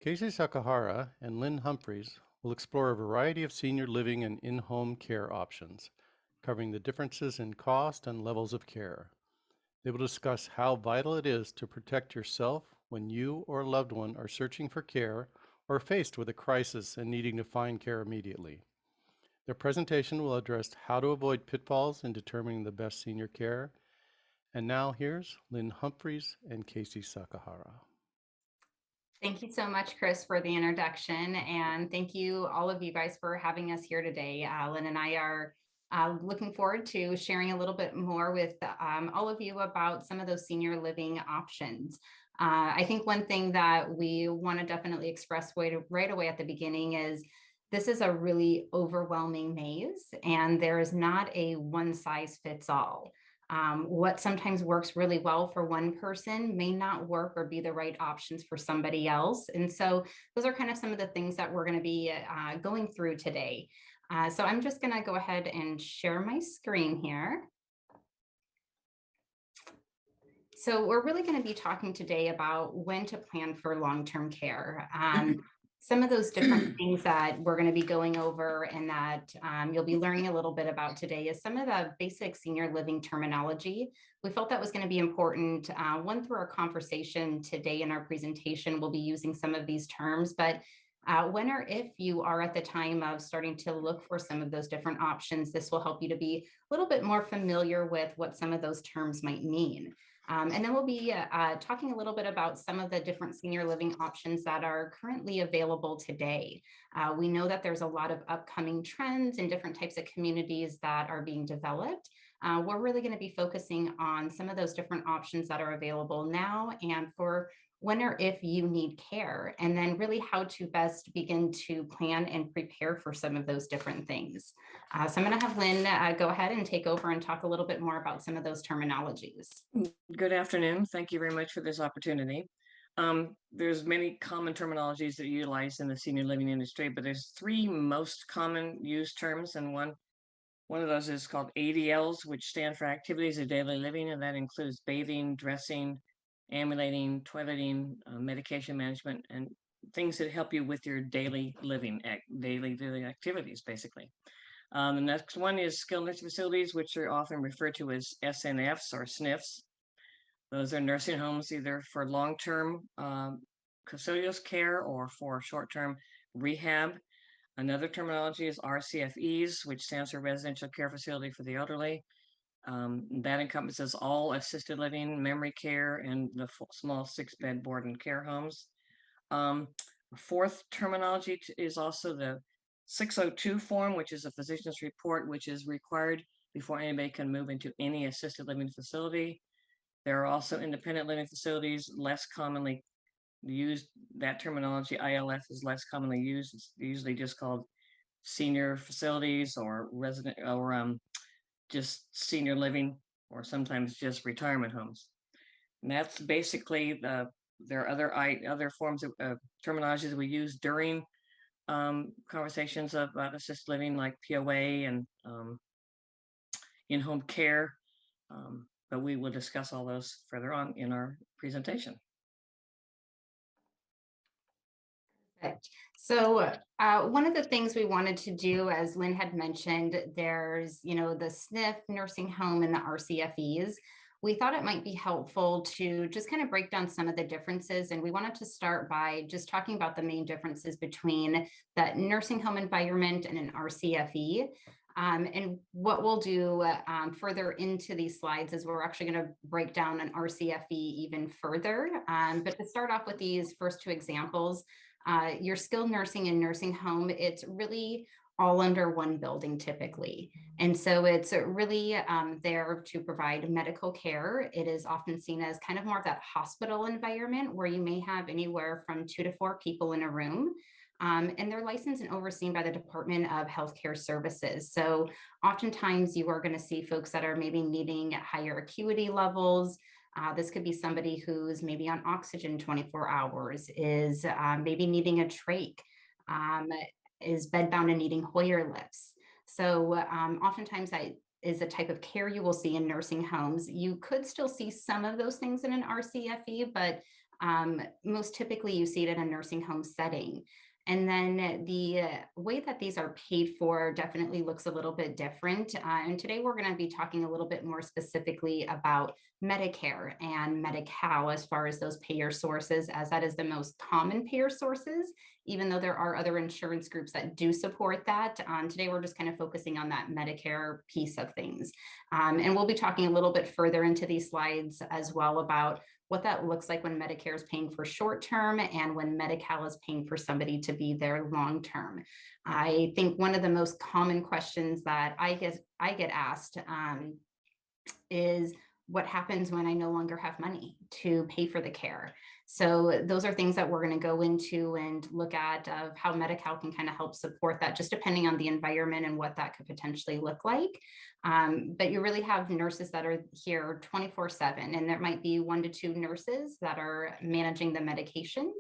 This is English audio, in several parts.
Cassie Sakahara and Lynn Humphries will explore a variety of senior living and in-home care options, covering the differences in cost and levels of care. They will discuss how vital it is to protect yourself when you or a loved one are searching for care or faced with a crisis and needing to find care immediately. Their presentation will address how to avoid pitfalls in determining the best senior care. And now here's Lynn Humphries and Cassie Sakahara. Thank you so much, Chris, for the introduction. And thank you, all of you guys, for having us here today. Lynn and I are looking forward to sharing a little bit more with all of you about some of those senior living options. I think one thing that we want to definitely express right away at the beginning is this is a really overwhelming maze, and there is not a one size fits all. What sometimes works really well for one person may not work or be the right options for somebody else. And so those are kind of some of the things that we're going to be going through today. So I'm just going to go ahead and share my screen here. So we're really going to be talking today about when to plan for long-term care. Some of those different things that we're going to be going over and that you'll be learning a little bit about today is some of the basic senior living terminology. We felt that was going to be important. One, through our conversation today in our presentation, we'll be using some of these terms, but when or if you are at the time of starting to look for some of those different options, this will help you to be a little bit more familiar with what some of those terms might mean. And then we'll be talking a little bit about some of the different senior living options that are currently available today. We know that there's a lot of upcoming trends and different types of communities that are being developed. We're really going to be focusing on some of those different options that are available now and for when or if you need care, and then really how to best begin to plan and prepare for some of those different things. So I'm going to have Lynn go ahead and take over and talk a little bit more about some of those terminologies. Good afternoon. Thank you very much for this opportunity. There's many common terminologies that are utilized in the senior living industry, but there's three most common used terms, and one of those is called ADLs, which stand for activities of daily living, and that includes bathing, dressing, ambulating, toileting, medication management, and things that help you with your daily living, daily activities, basically. The next one is skilled nursing facilities, which are often referred to as SNFs or SNFs. Those are nursing homes either for long-term custodial care or for short-term rehab. Another terminology is RCFEs, which stands for Residential Care Facility for the Elderly. That encompasses all assisted living, memory care, and the small 6-bed board and care homes. Fourth terminology is also the 602 form, which is a physician's report, which is required before anybody can move into any assisted living facility. There are also independent living facilities, less commonly used. That terminology, ILF, is less commonly used. It's usually just called senior facilities or resident or just senior living, or sometimes just retirement homes. And that's basically there are other forms of terminology that we use during conversations about assisted living, like POA and in-home care. But we will discuss all those further on in our presentation. Perfect. So one of the things we wanted to do, as Lynn had mentioned, there's, the SNF, nursing home, and the RCFEs. We thought it might be helpful to just kind of break down some of the differences. And we wanted to start by just talking about the main differences between the nursing home environment and an RCFE. And what we'll do further into these slides is we're actually going to break down an RCFE even further. But to start off with these first two examples, your skilled nursing and nursing home, it's really all under one building typically. And so it's really there to provide medical care. It is often seen as kind of more of that hospital environment where you may have anywhere from 2 to 4 people in a room. And they're licensed and overseen by the Department of Healthcare Services. So oftentimes you are going to see folks that are maybe needing higher acuity levels. This could be somebody who's maybe on oxygen 24 hours, is maybe needing a trach, is bedbound and needing Hoyer lifts. So oftentimes that is a type of care you will see in nursing homes. You could still see some of those things in an RCFE, but Most typically you see it in a nursing home setting. And then the way that these are paid for definitely looks a little bit different. And today we're going to be talking a little bit more specifically about Medicare and Medi-Cal as far as those payer sources, as that is the most common payer sources, even though there are other insurance groups that do support that. Today we're just kind of focusing on that Medicare piece of things. And we'll be talking a little bit further into these slides as well about what that looks like when Medicare is paying for short-term and when Medi-Cal is paying for somebody to be there long-term. I think one of the most common questions that I get asked is what happens when I no longer have money to pay for the care. So those are things that we're going to go into and look at of how Medi-Cal can kind of help support that, just depending on the environment and what that could potentially look like. But you really have nurses that are here 24/7, and there might be 1 to 2 nurses that are managing the medications.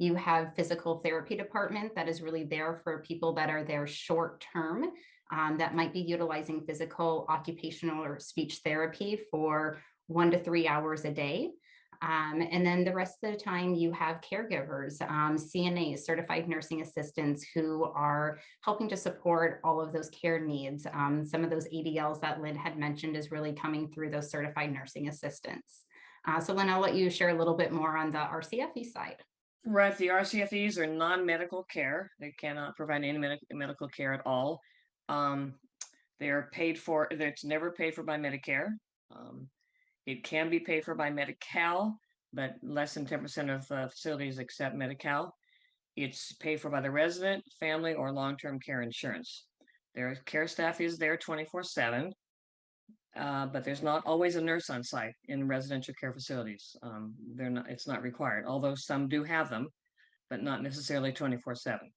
You have physical therapy department that is really there for people that are there short term, that might be utilizing physical, occupational, or speech therapy for 1 to 3 hours a day. And then the rest of the time you have caregivers, CNAs, certified nursing assistants, who are helping to support all of those care needs. Some of those ADLs that Lynn had mentioned is really coming through those certified nursing assistants. So Lynn, I'll let you share a little bit more on the RCFE side. Right, the RCFEs are non-medical care. They cannot provide any medical care at all. They are paid for, it's never paid for by Medicare. It can be paid for by Medi-Cal, but less than 10% of facilities accept Medi-Cal. It's paid for by the resident, family, or long-term care insurance. Their care staff is there 24/7, but there's not always a nurse on site in residential care facilities. It's not required, although some do have them, but not necessarily 24/7.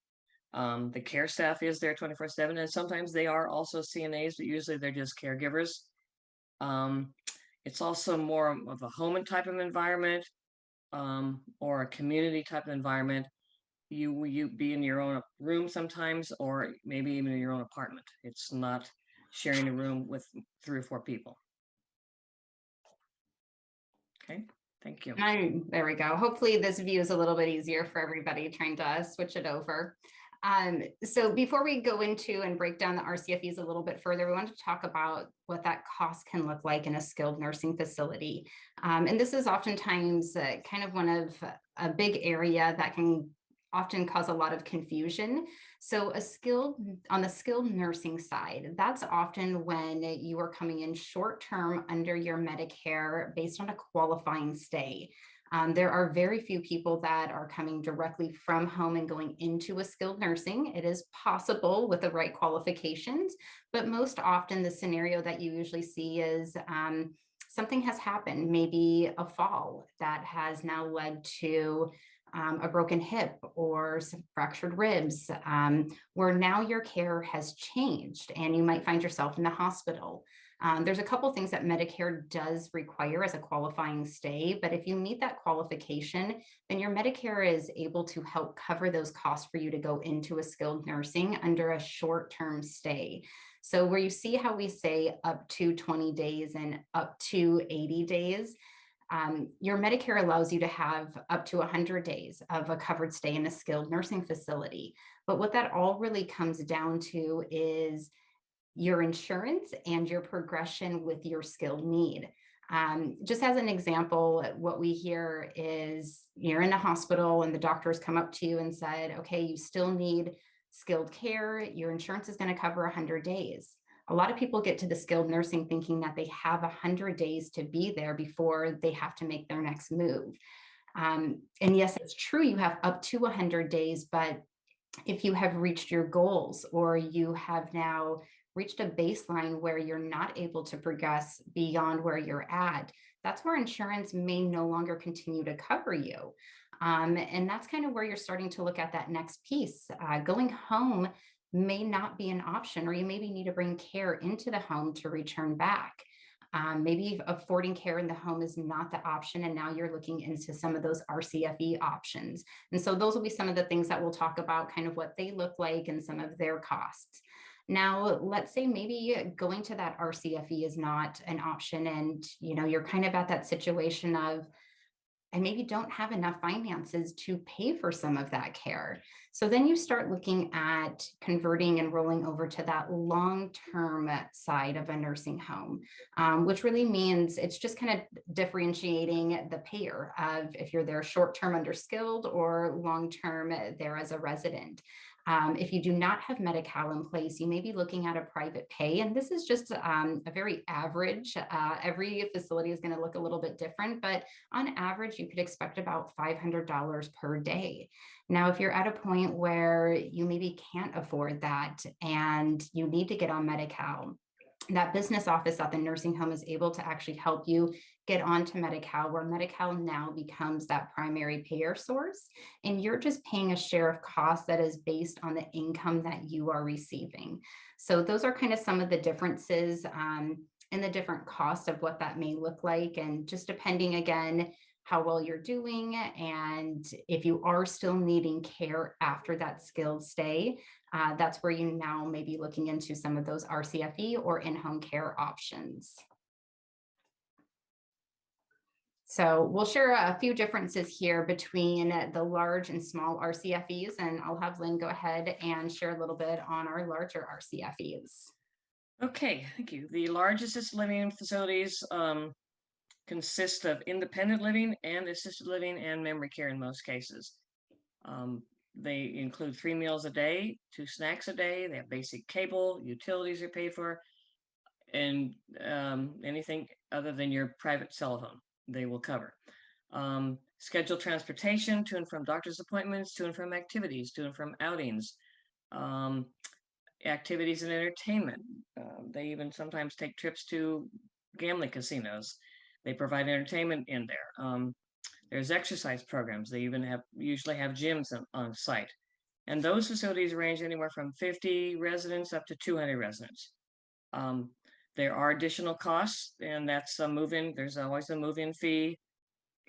The care staff is there 24/7, and sometimes they are also CNAs, but usually they're just caregivers. It's also more of a home type of environment, or a community type of environment. You be in your own room sometimes, or maybe even in your own apartment. It's not sharing a room with 3 or 4 people. Okay, thank you. There we go. Hopefully this view is a little bit easier for everybody trying to switch it over. So before we go into and break down the RCFEs a little bit further, we want to talk about what that cost can look like in a skilled nursing facility. And this is oftentimes kind of one of a big area that can often cause a lot of confusion. So on the skilled nursing side, that's often when you are coming in short-term under your Medicare based on a qualifying stay. There are very few people that are coming directly from home and going into a skilled nursing. It is possible with the right qualifications, but most often the scenario that you usually see is something has happened, maybe a fall that has now led to a broken hip or some fractured ribs, where now your care has changed and you might find yourself in the hospital. There's a couple things that Medicare does require as a qualifying stay, but if you meet that qualification, then your Medicare is able to help cover those costs for you to go into a skilled nursing under a short-term stay. So where you see how we say up to 20 days and up to 80 days, your Medicare allows you to have up to 100 days of a covered stay in a skilled nursing facility. But what that all really comes down to is your insurance and your progression with your skilled need. Just as an example, what we hear is you're in a hospital and the doctors come up to you and said, okay, you still need skilled care. Your insurance is going to cover 100 days. A lot of people get to the skilled nursing thinking that they have 100 days to be there before they have to make their next move. And yes, it's true, you have up to 100 days, but if you have reached your goals or you have now reached a baseline where you're not able to progress beyond where you're at, that's where insurance may no longer continue to cover you. And that's kind of where you're starting to look at that next piece. Going home may not be an option, or you maybe need to bring care into the home to return back. Maybe affording care in the home is not the option, and now you're looking into some of those RCFE options. And so those will be some of the things that we'll talk about, kind of what they look like and some of their costs. Now, let's say maybe going to that RCFE is not an option, and you're kind of at that situation of, and maybe don't have enough finances to pay for some of that care. So then you start looking at converting and rolling over to that long-term side of a nursing home, which really means it's just kind of differentiating the payer of if you're there short-term underskilled or long-term there as a resident. If you do not have Medi-Cal in place, you may be looking at a private pay. And this is just a very average. Every facility is going to look a little bit different, but on average, you could expect about $500 per day. Now, if you're at a point where you maybe can't afford that and you need to get on Medi-Cal, that business office at the nursing home is able to actually help you get onto Medi-Cal, where Medi-Cal now becomes that primary payer source. And you're just paying a share of cost that is based on the income that you are receiving. So those are kind of some of the differences in the different costs of what that may look like. And just depending, again, how well you're doing, and if you are still needing care after that skilled stay, that's where you now may be looking into some of those RCFE or in-home care options. So we'll share a few differences here between the large and small RCFEs, and I'll have Lynn go ahead and share a little bit on our larger RCFEs. Okay, thank you. The large assisted living facilities consist of independent living and assisted living and memory care in most cases. They include 3 meals a day, 2 snacks a day. They have basic cable, utilities are paid for, and anything other than your private cell phone, they will cover. Scheduled transportation to and from doctor's appointments, to and from activities, to and from outings, activities and entertainment. They even sometimes take trips to gambling casinos. They provide entertainment in there. There's exercise programs. They even usually have gyms on site. And those facilities range anywhere from 50 residents up to 200 residents. There are additional costs, and that's a move-in. There's always a move-in fee.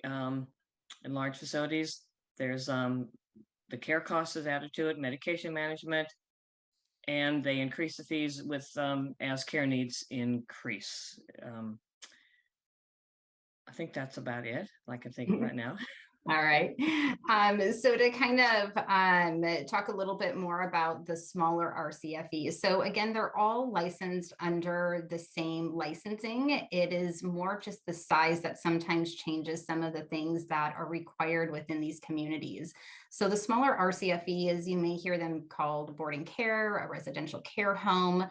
In large facilities, there's the care cost is added to it, medication management, and they increase the fees with as care needs increase. I think that's about it. I can think right now. All right. So to kind of talk a little bit more about the smaller RCFEs. So again, they're all licensed under the same licensing. It is more just the size that sometimes changes some of the things that are required within these communities. So the smaller RCFEs, you may hear them called boarding care, a residential care home.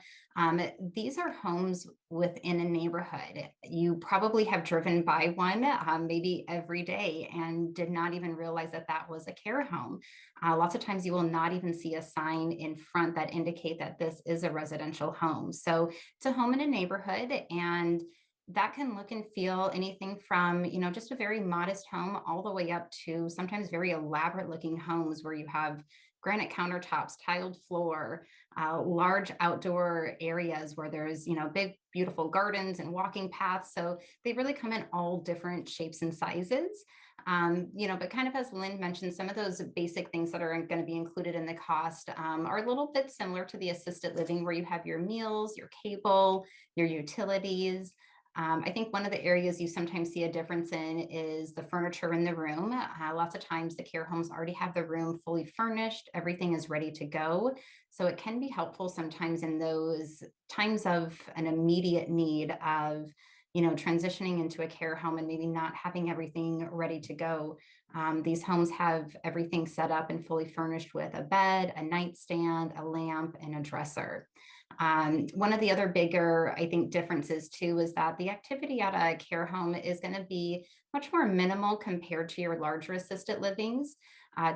These are homes within a neighborhood. You probably have driven by one maybe every day and did not even realize that that was a care home. Lots of times you will not even see a sign in front that indicate that this is a residential home. So it's a home in a neighborhood, and that can look and feel anything from, you know, just a very modest home all the way up to sometimes very elaborate looking homes where you have granite countertops, tiled floor, large outdoor areas where there's, you know, big, beautiful gardens and walking paths. So they really come in all different shapes and sizes. You know, but kind of as Lynn mentioned, some of those basic things that are going to be included in the cost are a little bit similar to the assisted living, where you have your meals, your cable, your utilities. I think one of the areas you sometimes see a difference in is the furniture in the room. Lots of times the care homes already have the room fully furnished. Everything is ready to go. So it can be helpful sometimes in those times of an immediate need of, you know, transitioning into a care home and maybe not having everything ready to go. These homes have everything set up and fully furnished with a bed, a nightstand, a lamp, and a dresser. One of the other bigger, I think, differences too is that the activity at a care home is going to be much more minimal compared to your larger assisted livings.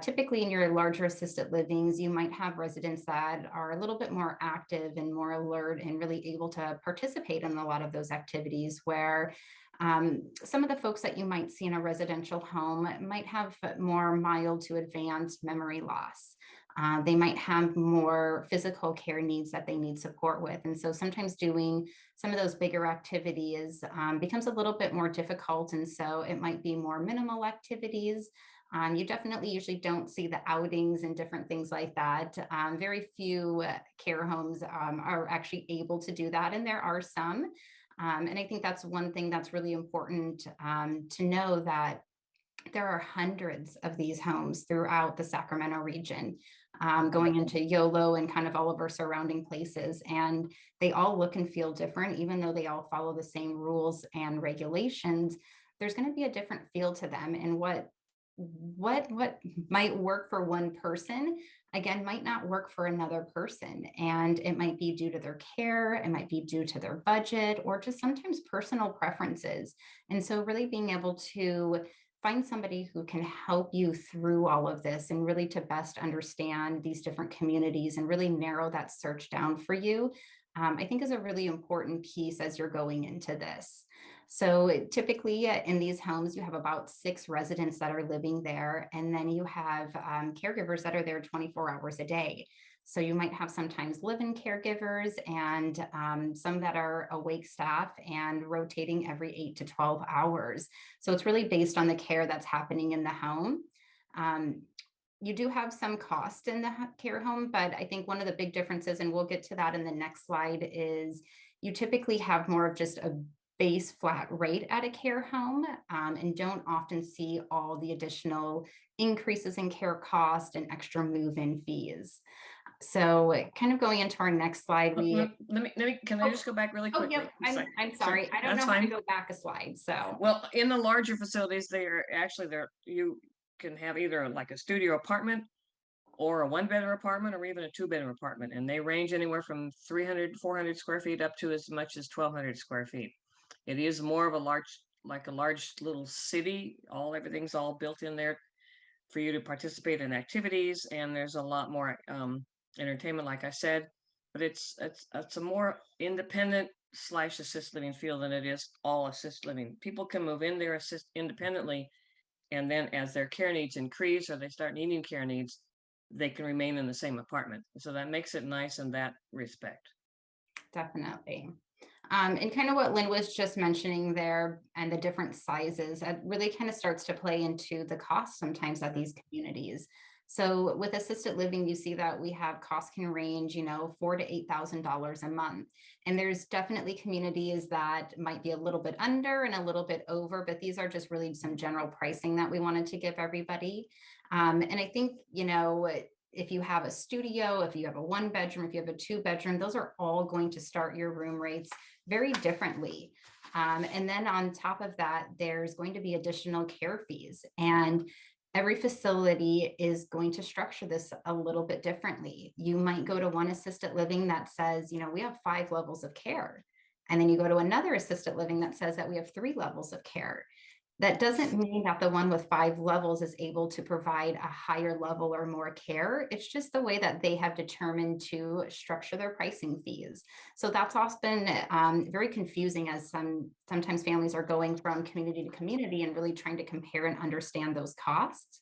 Typically in your larger assisted livings, you might have residents that are a little bit more active and more alert and really able to participate in a lot of those activities, where some of the folks that you might see in a residential home might have more mild to advanced memory loss. They might have more physical care needs that they need support with. And so sometimes doing some of those bigger activities becomes a little bit more difficult. And so it might be more minimal activities. You definitely usually don't see the outings and different things like that. Very few care homes are actually able to do that. And there are some. And I think that's one thing that's really important to know, that There are hundreds of these homes throughout the Sacramento region, going into Yolo and kind of all of our surrounding places. And they all look and feel different, even though they all follow the same rules and regulations. There's going to be a different feel to them, and what might work for one person again might not work for another person, and it might be due to their care, it might be due to their budget, or just sometimes personal preferences. And so really being able to find somebody who can help you through all of this and really to best understand these different communities and really narrow that search down for you, I think is a really important piece as you're going into this. So typically in these homes, you have about 6 residents that are living there, and then you have caregivers that are there 24 hours a day. So you might have sometimes live-in caregivers and some that are awake staff and rotating every 8 to 12 hours. So it's really based on the care that's happening in the home. Um, you do have some cost in the care home, but I think one of the big differences, and we'll get to that in the next slide, is you typically have more of just a base flat rate at a care home, and don't often see all the additional increases in care cost and extra move-in fees. So kind of going into our next slide, Can I just go back really oh, quickly? yep, I'm Sure, sorry. I don't that's know how to fine. go back a slide, so. Well, in the larger facilities, you can have either like a studio apartment or a 1-bedroom apartment or even a 2-bedroom apartment. And they range anywhere from 300, 400 square feet up to as much as 1,200 square feet. It is more of a large little city. Everything's all built in there for you to participate in activities. And there's a lot more entertainment, like I said, but it's a more independent / assisted living feel than it is all assisted living. People can move in there independently, and then as their care needs increase or they start needing care needs, they can remain in the same apartment. So that makes it nice in that respect. Definitely. And kind of what Lynn was just mentioning there and the different sizes, that really kind of starts to play into the cost sometimes at these communities. So with assisted living, you see that we have costs can range, $4,000 to $8,000 a month. And there's definitely communities that might be a little bit under and a little bit over, but these are just really some general pricing that we wanted to give everybody. And I think, if you have a studio, if you have a 1-bedroom, if you have a 2-bedroom, those are all going to start your room rates very differently. And then on top of that, there's going to be additional care fees. And every facility is going to structure this a little bit differently. You might go to one assisted living that says, we have 5 levels of care. And then you go to another assisted living that says that we have 3 levels of care. That doesn't mean that the one with 5 levels is able to provide a higher level or more care. It's just the way that they have determined to structure their pricing fees. So that's often very confusing, as sometimes families are going from community to community and really trying to compare and understand those costs.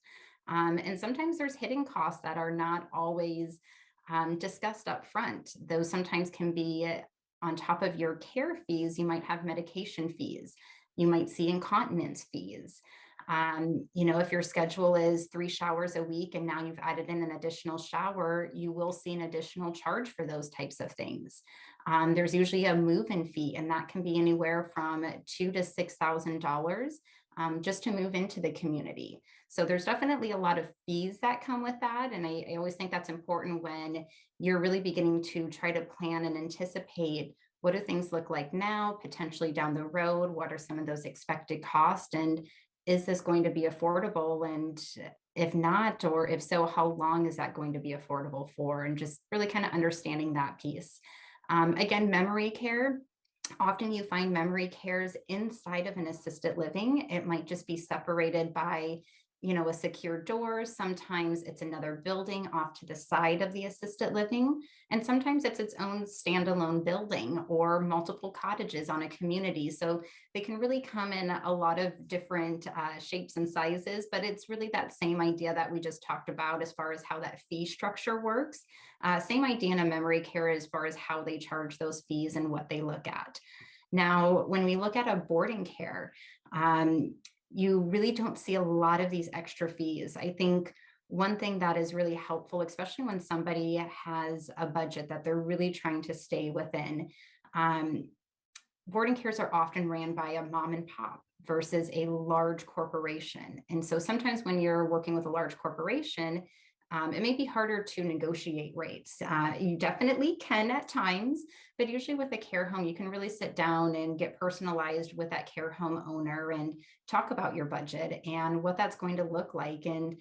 And sometimes there's hidden costs that are not always discussed up front. Those sometimes can be on top of your care fees. You might have medication fees. You might see incontinence fees. If your schedule is 3 showers a week and now you've added in an additional shower, you will see an additional charge for those types of things. There's usually a move-in fee, and that can be anywhere from $2,000 to $6,000 just to move into the community. So there's definitely a lot of fees that come with that. And I always think that's important when you're really beginning to try to plan and anticipate, what do things look like now, potentially down the road? What are some of those expected costs? And is this going to be affordable? And if not, or if so, how long is that going to be affordable for? And just really kind of understanding that piece. Again, memory care. Often you find memory cares inside of an assisted living. It might just be separated by a secure door. Sometimes it's another building off to the side of the assisted living. And sometimes it's its own standalone building or multiple cottages on a community. So they can really come in a lot of different shapes and sizes, but it's really that same idea that we just talked about as far as how that fee structure works. Same idea in a memory care as far as how they charge those fees and what they look at. Now, when we look at a boarding care, you really don't see a lot of these extra fees. I think one thing that is really helpful, especially when somebody has a budget that they're really trying to stay within, boarding cares are often ran by a mom and pop versus a large corporation. And so sometimes when you're working with a large corporation, it may be harder to negotiate rates. You definitely can at times, but usually with a care home, you can really sit down and get personalized with that care home owner and talk about your budget and what that's going to look like. And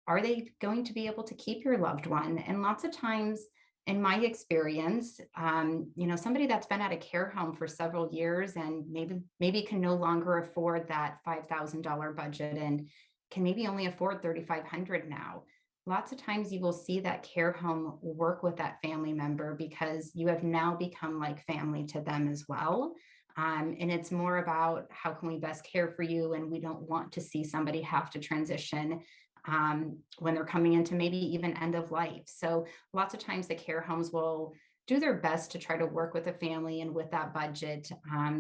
are they going to be able to keep your loved one? And lots of times, in my experience, somebody that's been at a care home for several years and maybe can no longer afford that $5,000 budget and can maybe only afford $3,500 now. Lots of times you will see that care home work with that family member because you have now become like family to them as well. And it's more about how can we best care for you, and we don't want to see somebody have to transition when they're coming into maybe even end of life. So lots of times the care homes will do their best to try to work with the family and with that budget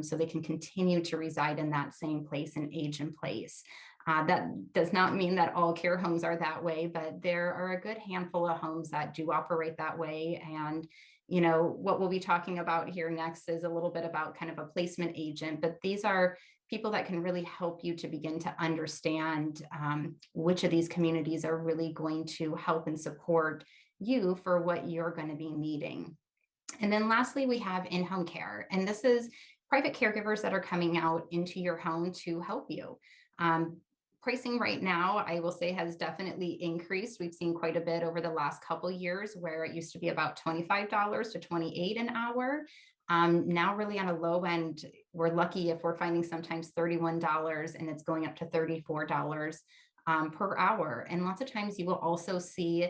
so they can continue to reside in that same place and age in place. That does not mean that all care homes are that way, but there are a good handful of homes that do operate that way. And what we'll be talking about here next is a little bit about kind of a placement agent, but these are people that can really help you to begin to understand which of these communities are really going to help and support you for what you're going to be needing. And then lastly, we have in-home care. And this is private caregivers that are coming out into your home to help you. Pricing right now, I will say, has definitely increased. We've seen quite a bit over the last couple years where it used to be about $25 to $28 an hour. Now really on a low end, we're lucky if we're finding sometimes $31 and it's going up to $34 per hour. And lots of times you will also see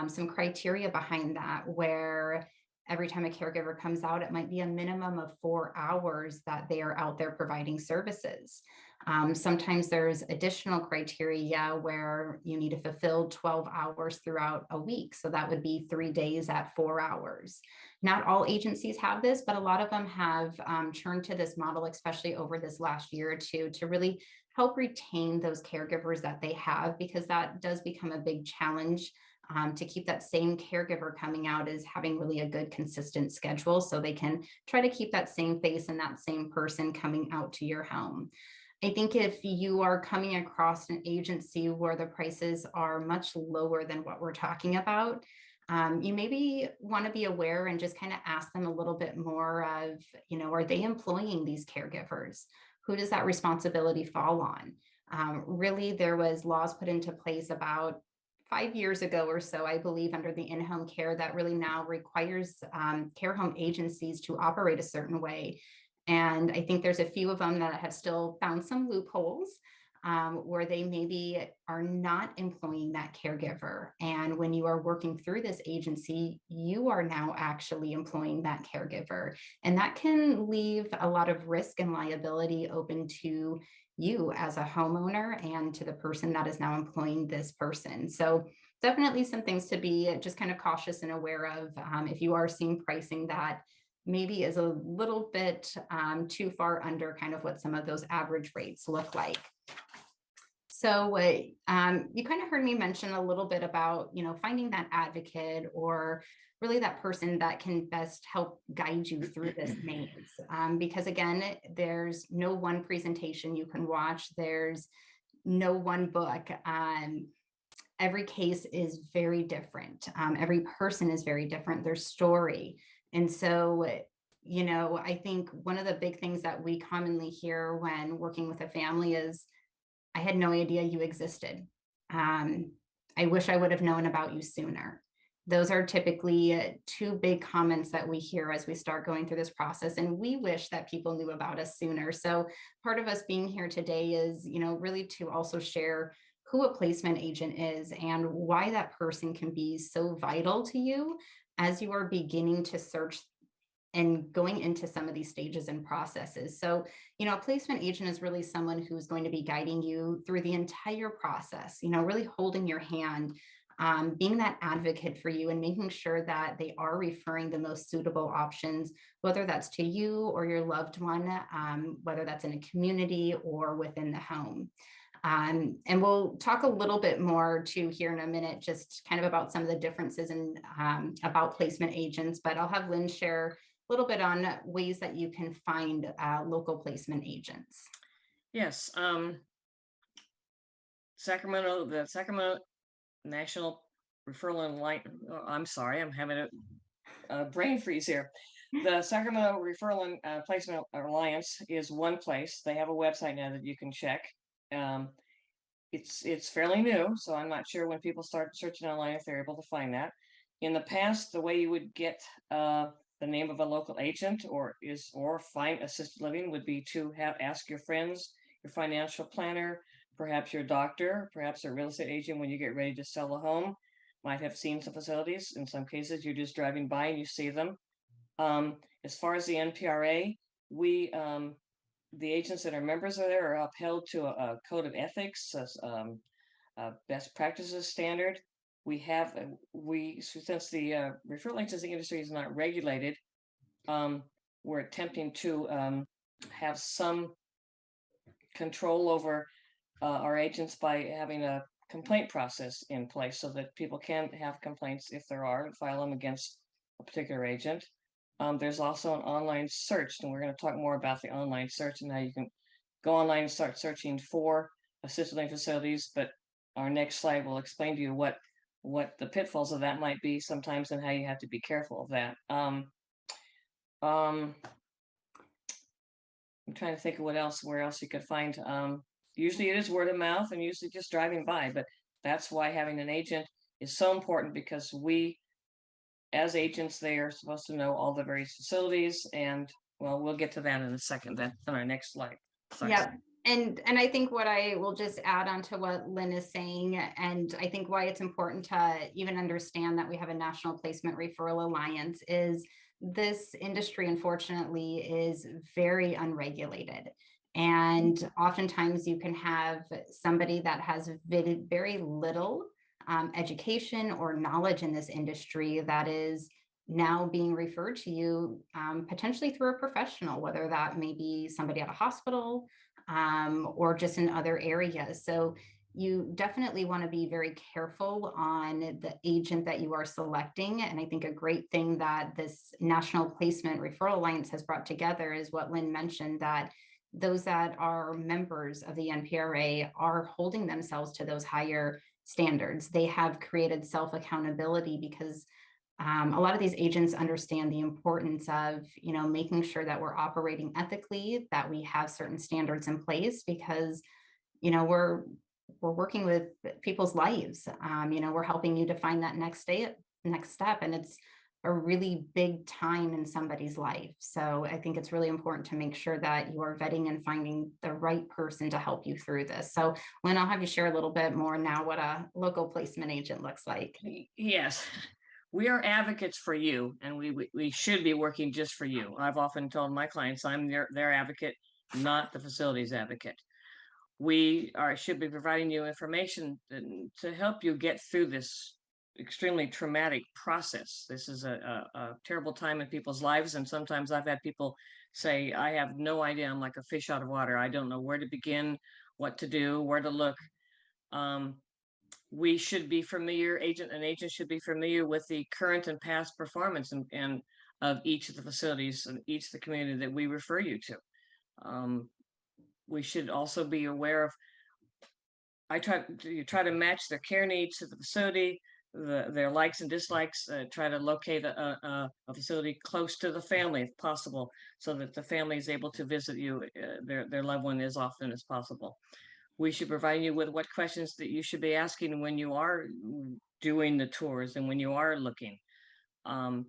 some criteria behind that where every time a caregiver comes out, it might be a minimum of 4 hours that they are out there providing services. Sometimes there's additional criteria where you need to fulfill 12 hours throughout a week. So that would be 3 days at 4 hours. Not all agencies have this, but a lot of them have turned to this model, especially over this last year or two, to really help retain those caregivers that they have, because that does become a big challenge. To keep that same caregiver coming out is having really a good consistent schedule so they can try to keep that same face and that same person coming out to your home. I think if you are coming across an agency where the prices are much lower than what we're talking about, you maybe want to be aware and just kind of ask them a little bit more of, are they employing these caregivers? Who does that responsibility fall on? Really, there was laws put into place about 5 years ago or so, I believe, under the in-home care that really now requires care home agencies to operate a certain way. And I think there's a few of them that have still found some loopholes where they maybe are not employing that caregiver. And when you are working through this agency, you are now actually employing that caregiver. And that can leave a lot of risk and liability open to you as a homeowner and to the person that is now employing this person. So definitely some things to be just kind of cautious and aware of if you are seeing pricing that maybe is a little bit too far under kind of what some of those average rates look like. So you kind of heard me mention a little bit about, finding that advocate or really that person that can best help guide you through this maze. Because again, there's no one presentation you can watch. There's no one book. Every case is very different. Every person is very different, their story. And so, I think one of the big things that we commonly hear when working with a family is, I had no idea you existed. I wish I would have known about you sooner. Those are typically two big comments that we hear as we start going through this process. And we wish that people knew about us sooner. So part of us being here today is, really to also share who a placement agent is and why that person can be so vital to you as you are beginning to search and going into some of these stages and processes. So, a placement agent is really someone who's going to be guiding you through the entire process, really holding your hand, being that advocate for you and making sure that they are referring the most suitable options, whether that's to you or your loved one, whether that's in a community or within the home. And we'll talk a little bit more too here in a minute, just kind of about some of the differences and about placement agents, but I'll have Lynn share little bit on ways that you can find local placement agents. Yes. Sacramento, the Sacramento National Referral and Line. Oh, I'm sorry, I'm having a brain freeze here. The Sacramento Referral and Placement Alliance is one place. They have a website now that you can check. It's fairly new, so I'm not sure when people start searching online if they're able to find that. In the past, the way you would get the name of a local agent or find assisted living would be to ask your friends, your financial planner, perhaps your doctor, perhaps a real estate agent when you get ready to sell a home. Might have seen some facilities. In some cases, you're just driving by and you see them. As far as the NPRA, the agents that are members of there are upheld to a code of ethics, best practices standard. Since the referral agency industry is not regulated, we're attempting to have some control over our agents by having a complaint process in place so that people can have complaints if there are and file them against a particular agent. There's also an online search, and we're going to talk more about the online search and how you can go online and start searching for assisted living facilities. But our next slide will explain to you what the pitfalls of that might be sometimes and how you have to be careful of that. I'm trying to think of where else you could find. Usually it is word of mouth and usually just driving by, but that's why having an agent is so important, because we, as agents, they are supposed to know all the various facilities, and well, we'll get to that in a second, then on our next slide. Sorry. Yeah. And I think what I will just add on to what Lynn is saying, and I think why it's important to even understand that we have a National Placement Referral Alliance, is this industry, unfortunately, is very unregulated. And oftentimes you can have somebody that has very little education or knowledge in this industry that is now being referred to you potentially through a professional, whether that may be somebody at a hospital or just in other areas. So you definitely want to be very careful on the agent that you are selecting. And I think a great thing that this National Placement Referral Alliance has brought together is what Lynn mentioned, that those that are members of the NPRA are holding themselves to those higher standards. They have created self-accountability because a lot of these agents understand the importance of, making sure that we're operating ethically, that we have certain standards in place, because, we're working with people's lives. We're helping you to find that next step, and it's a really big time in somebody's life. So I think it's really important to make sure that you are vetting and finding the right person to help you through this. So Lynn, I'll have you share a little bit more now what a local placement agent looks like. Yes. We are advocates for you, and we should be working just for you. I've often told my clients I'm their advocate, not the facilities advocate. We should be providing you information to help you get through this extremely traumatic process. This is a terrible time in people's lives, and sometimes I've had people say, I have no idea, I'm like a fish out of water. I don't know where to begin, what to do, where to look. We should be familiar, an agent should be familiar with the current and past performance and of each of the facilities and each of the community that we refer you to. We should also be aware of, I try to match their care needs to the facility, their likes and dislikes, try to locate a facility close to the family if possible, so that the family is able to visit you, their loved one, as often as possible. We should provide you with what questions that you should be asking when you are doing the tours and when you are looking. An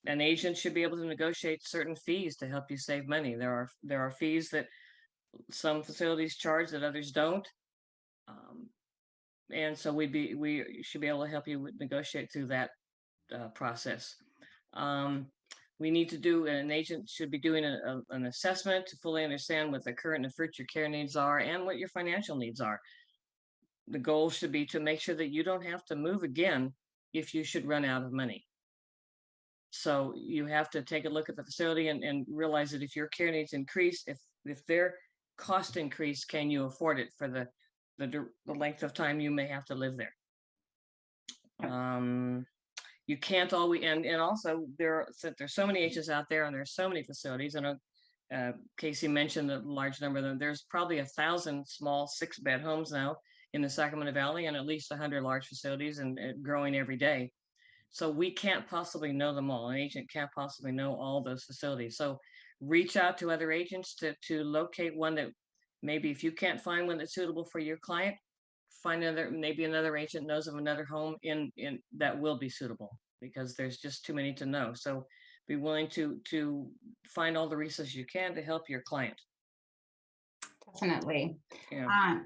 agent should be able to negotiate certain fees to help you save money. There are fees that some facilities charge that others don't. And so we should be able to help you negotiate through that process. We need to do, an agent should be doing an assessment to fully understand what the current and future care needs are and what your financial needs are. The goal should be to make sure that you don't have to move again if you should run out of money. So you have to take a look at the facility and realize that if your care needs increase, if their cost increase, can you afford it for the length of time you may have to live there? you can't always, and also there's so many agents out there, and there's so many facilities. And Casey mentioned a large number of them. There's probably 1,000 small 6-bed homes now in the Sacramento Valley, and at least 100 large facilities, and growing every day. So we can't possibly know them all. An agent can't possibly know all those facilities. So reach out to other agents to locate one that maybe, if you can't find one that's suitable for your client, find maybe another agent knows of another home in that will be suitable, because there's just too many to know. So be willing to find all the resources you can to help your client. Definitely. Yeah.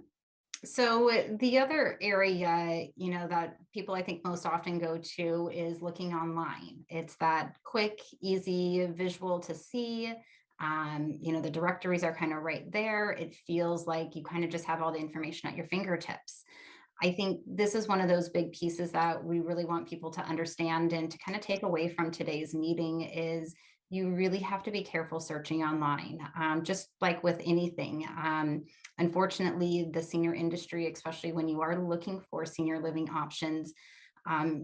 So the other area, that people I think most often go to is looking online. It's that quick, easy visual to see. The directories are kind of right there. It feels like you kind of just have all the information at your fingertips. I think this is one of those big pieces that we really want people to understand and to kind of take away from today's meeting is you really have to be careful searching online, just like with anything. Unfortunately, the senior industry, especially when you are looking for senior living options,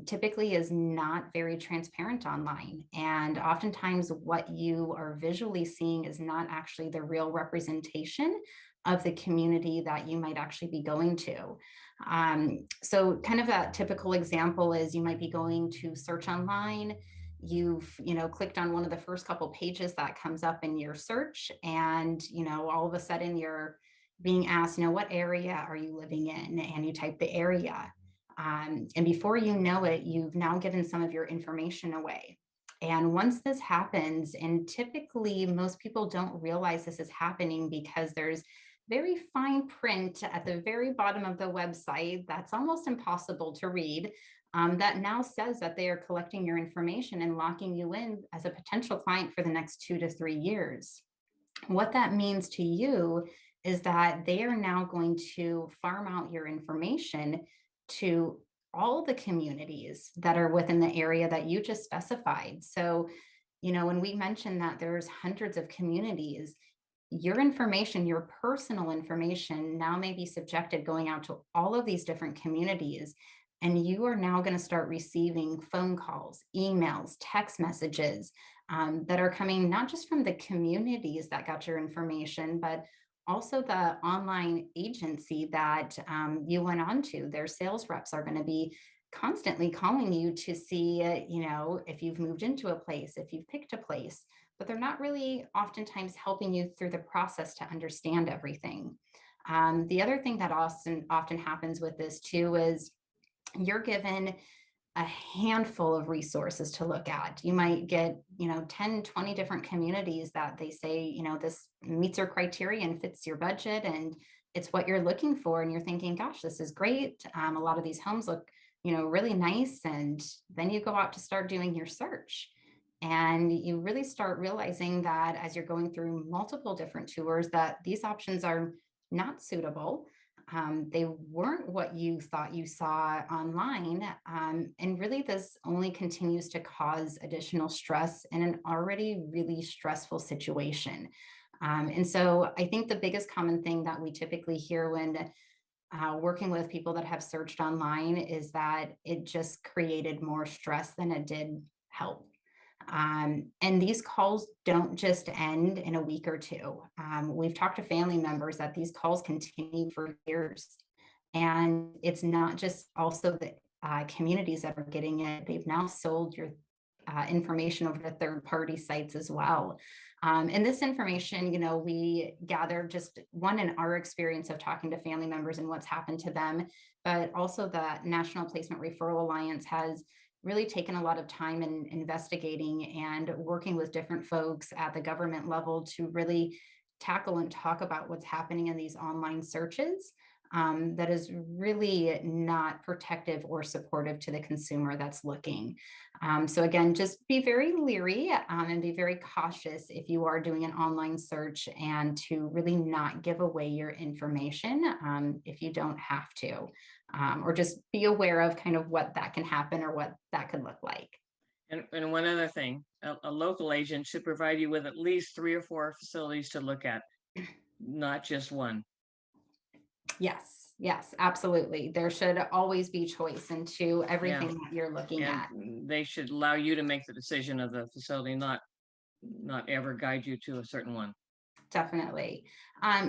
typically is not very transparent online. And oftentimes what you are visually seeing is not actually the real representation of the community that you might actually be going to. So kind of that typical example is you might be going to search online. You've clicked on one of the first couple pages that comes up in your search, and all of a sudden you're being asked, what area are you living in? And you type the area. And before you know it, you've now given some of your information away. And once this happens, and typically most people don't realize this is happening because there's very fine print at the very bottom of the website that's almost impossible to read, that now says that they are collecting your information and locking you in as a potential client for the next 2 to 3 years. What that means to you is that they are now going to farm out your information to all the communities that are within the area that you just specified. So, when we mentioned that there's hundreds of communities, your information, your personal information now may be subjected going out to all of these different communities. And you are now going to start receiving phone calls, emails, text messages that are coming not just from the communities that got your information, but also the online agency that you went on to. Their sales reps are going to be constantly calling you to see, if you've moved into a place, if you've picked a place, but they're not really oftentimes helping you through the process to understand everything. The other thing that often happens with this too is you're given a handful of resources to look at. You might get, 10, 20 different communities that they say, this meets your criteria and fits your budget and it's what you're looking for. And you're thinking, gosh, this is great. A lot of these homes look, really nice. And then you go out to start doing your search. And you really start realizing that as you're going through multiple different tours, that these options are not suitable. They weren't what you thought you saw online. And really, this only continues to cause additional stress in an already really stressful situation. And so I think the biggest common thing that we typically hear when working with people that have searched online is that it just created more stress than it did help. And these calls don't just end in a week or two. We've talked to family members that these calls continue for years. And it's not just also the communities that are getting it. They've now sold your information over to third-party sites as well. And this information, we gather just one in our experience of talking to family members and what's happened to them, but also the National Placement Referral Alliance has really taken a lot of time in investigating and working with different folks at the government level to really tackle and talk about what's happening in these online searches that is really not protective or supportive to the consumer that's looking. So again, just be very leery and be very cautious if you are doing an online search, and to really not give away your information if you don't have to. Or just be aware of kind of what that can happen or what that could look like. And one other thing, a local agent should provide you with at least 3 or 4 facilities to look at, not just one. Yes, yes, absolutely. There should always be choice into everything that you're looking at. And they should allow you to make the decision of the facility, not ever guide you to a certain one. Definitely.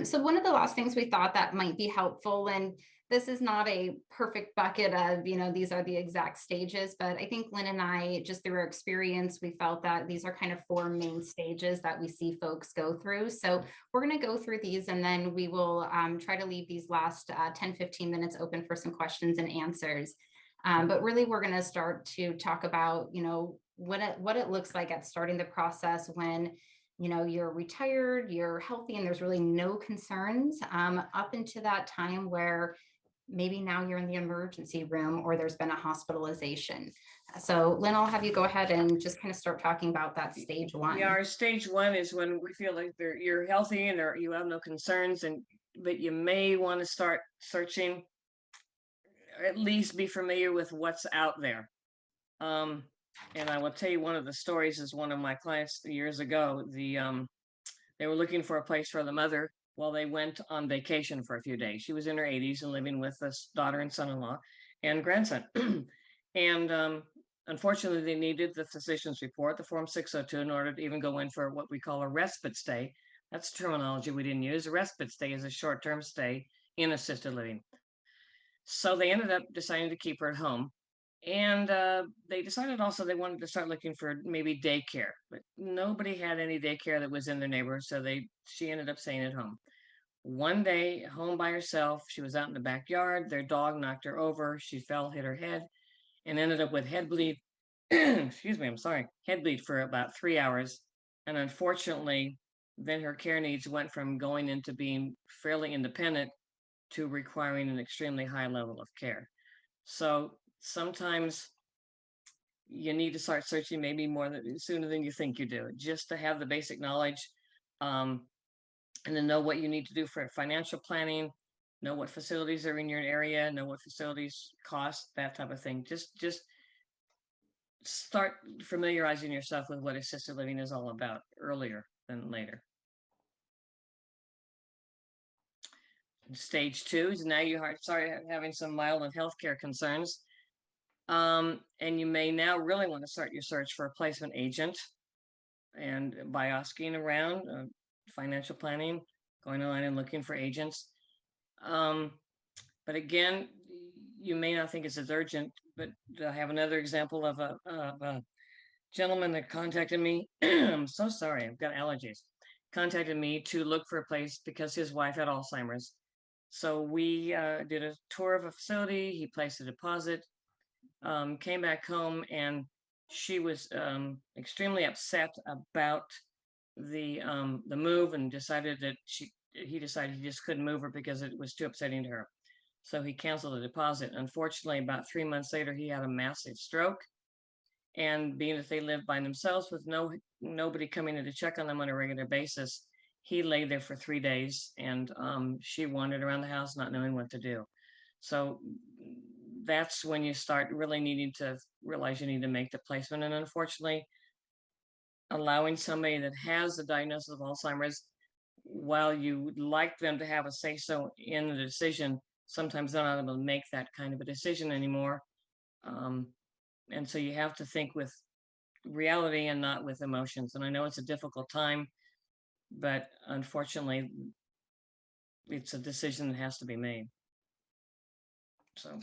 So one of the last things we thought that might be helpful, and this is not a perfect bucket of, these are the exact stages, but I think Lynn and I, just through our experience, we felt that these are kind of 4 main stages that we see folks go through. So we're going to go through these, and then we will try to leave these last 10, 15 minutes open for some questions and answers. But really, we're going to start to talk about, what it looks like at starting the process when you're retired, you're healthy, and there's really no concerns, up into that time where maybe now you're in the emergency room or there's been a hospitalization. So Lynn, I'll have you go ahead and just kind of start talking about that stage 1. Yeah, our stage 1 is when we feel like you're healthy and you have no concerns, but you may want to start searching, or at least be familiar with what's out there. And I will tell you, one of the stories is one of my clients years ago. They were looking for a place for the mother while they went on vacation for a few days. She was in her 80s and living with this daughter and son-in-law and grandson. And unfortunately, they needed the physician's report, the Form 602, in order to even go in for what we call a respite stay. That's terminology we didn't use. A respite stay is a short-term stay in assisted living. So they ended up deciding to keep her at home. And they decided also they wanted to start looking for maybe daycare, but nobody had any daycare that was in their neighborhood. So she ended up staying at home. One day, home by herself, she was out in the backyard. Their dog knocked her over. She fell, hit her head, and ended up with head bleed. Excuse me, I'm sorry. Head bleed for about 3 hours. And unfortunately, then her care needs went from going into being fairly independent to requiring an extremely high level of care. So sometimes you need to start searching maybe sooner than you think you do, just to have the basic knowledge, and then know what you need to do for financial planning, know what facilities are in your area, know what facilities cost, that type of thing. Just start familiarizing yourself with what assisted living is all about earlier than later. Stage 2 is now you start having some mild healthcare concerns. And you may now really want to start your search for a placement agent, and by asking around, financial planning, going online and looking for agents. But again, you may not think it's as urgent, but I have another example of a gentleman that contacted me. I'm so sorry, I've got allergies. Contacted me to look for a place because his wife had Alzheimer's. So we did a tour of a facility. He placed a deposit. Came back home, and she was extremely upset about the move, and decided that he decided he just couldn't move her because it was too upsetting to her. So he canceled the deposit. Unfortunately, about 3 months later, he had a massive stroke. And being that they lived by themselves with nobody coming in to check on them on a regular basis, he lay there for 3 days, and she wandered around the house not knowing what to do. So that's when you start really needing to realize you need to make the placement. And unfortunately, allowing somebody that has the diagnosis of Alzheimer's, while you would like them to have a say-so in the decision, sometimes they're not able to make that kind of a decision anymore. And so you have to think with reality and not with emotions. And I know it's a difficult time, but unfortunately, it's a decision that has to be made. So.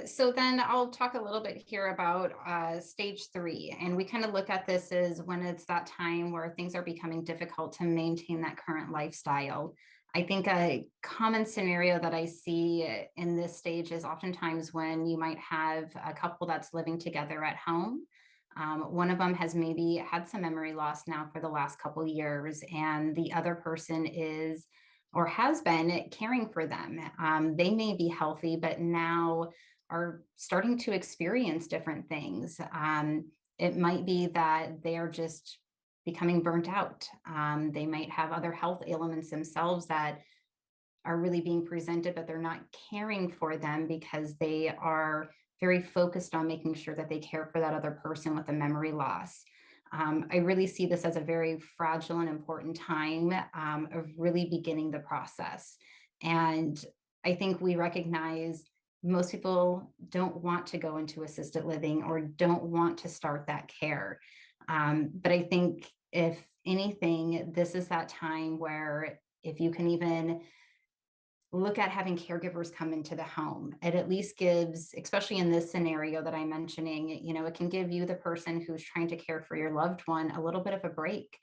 So then I'll talk a little bit here about stage 3. And we kind of look at this as when it's that time where things are becoming difficult to maintain that current lifestyle. I think a common scenario that I see in this stage is oftentimes when you might have a couple that's living together at home. One of them has maybe had some memory loss now for the last couple of years, and the other person is or has been caring for them. They may be healthy, but now are starting to experience different things. It might be that they are just becoming burnt out. They might have other health ailments themselves that are really being presented, but they're not caring for them because they are very focused on making sure that they care for that other person with a memory loss. I really see this as a very fragile and important time of really beginning the process. And I think we recognize most people don't want to go into assisted living or don't want to start that care. But I think if anything, this is that time where if you can even look at having caregivers come into the home, it at least gives, especially in this scenario that I'm mentioning, it can give you, the person who's trying to care for your loved one, a little bit of a break.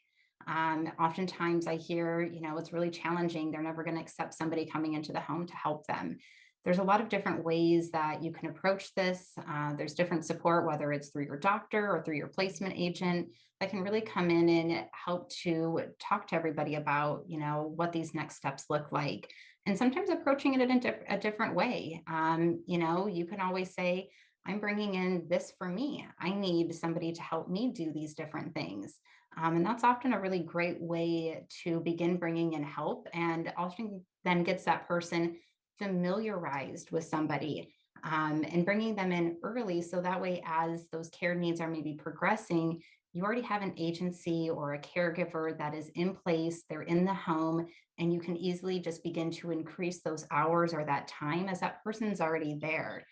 Oftentimes I hear, it's really challenging. They're never going to accept somebody coming into the home to help them. There's a lot of different ways that you can approach this. There's different support, whether it's through your doctor or through your placement agent, that can really come in and help to talk to everybody about, what these next steps look like. And sometimes approaching it in a different way. You can always say, I'm bringing in this for me. I need somebody to help me do these different things. And that's often a really great way to begin bringing in help, and often then gets that person familiarized with somebody, and bringing them in early. So that way, as those care needs are maybe progressing, you already have an agency or a caregiver that is in place, they're in the home, and you can easily just begin to increase those hours or that time as that person's already there.